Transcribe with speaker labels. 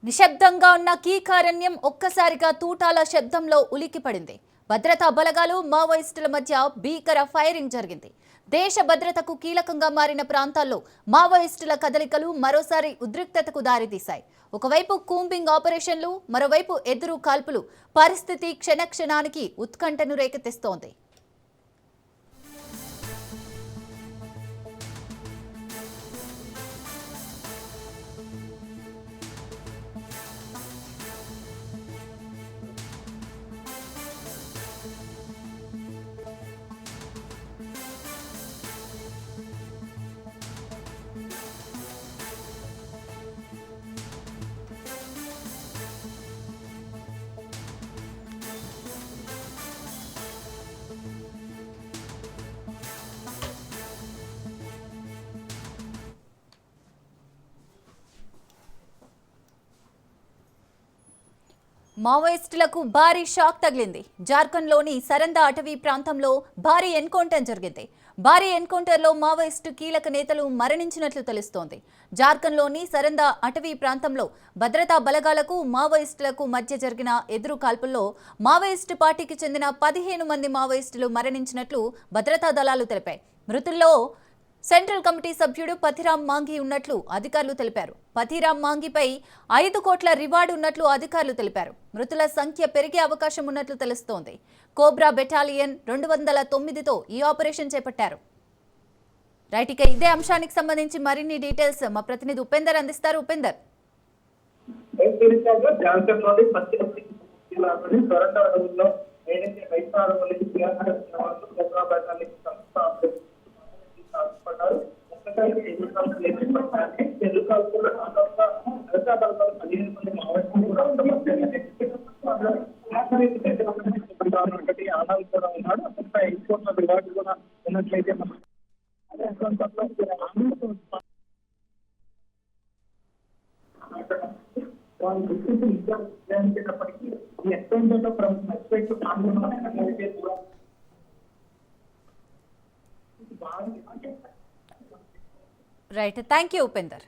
Speaker 1: నిశ్శబ్దంగా ఉన్న కీకారణ్యం ఒక్కసారిగా తూటాల శబ్దంలో ఉలిక్కిపడింది. భద్రతా బలగాలు మావోయిస్టుల మధ్య భీకర ఫైరింగ్ జరిగింది. దేశ భద్రతకు కీలకంగా మారిన ప్రాంతాల్లో మావోయిస్టుల కదలికలు మరోసారి ఉద్రిక్తతకు దారితీశాయి. ఒకవైపు కూంబింగ్ ఆపరేషన్లు, మరోవైపు ఎదురు కాల్పులు పరిస్థితి క్షణక్షణానికి ఉత్కంఠను రేకెత్తిస్తోంది. మావోయిస్టులకు భారీ షాక్ తగిలింది. జార్ఖండ్లోని సరందా అటవీ ప్రాంతంలో భారీ ఎన్కౌంటర్ జరిగింది. భారీ ఎన్కౌంటర్లో మావోయిస్టు కీలక నేతలు మరణించినట్లు తెలుస్తోంది. జార్ఖండ్లోని సరందా అటవీ ప్రాంతంలో భద్రతా బలగాలకు మావోయిస్టులకు మధ్య జరిగిన ఎదురు కాల్పుల్లో మావోయిస్టు పార్టీకి చెందిన 15 మంది మావోయిస్టులు మరణించినట్లు భద్రతా దళాలు తెలిపాయి. మృతుల్లో సెంట్రల్ కమిటీ సభ్యుడు పతిరామ్ మాంఘీ ఉన్నట్లు అధికారులు తెలిపారు. పతిరామ్ మాంఘీపై 5 కోట్ల రివార్డు ఉన్నట్లు అధికారులు తెలిపారు. మృతుల సంఖ్య పెరిగే అవకాశం ఉన్నట్లు తెలుస్తోంది. కోబ్రా బెటాలియన్ 209తో ఈ ఆపరేషన్ చేపట్టారు. రైట్, ఇక ఇదే అంశానికి సంబంధించి మరిన్ని డీటెయిల్స్ మా ప్రతినిధి ఉపేందర్ అందిస్తారు. ఉపేందర్,
Speaker 2: ఆనాలు కూడా ఉన్నాడు. అసలు 5 కోట్ల రివార్డు కూడా ఉన్నట్లయితే వాళ్ళ గుర్తింపు నిజానికి ఎక్కడో
Speaker 1: రైట్, థ్యాంక్ యూ ఉపేందర్.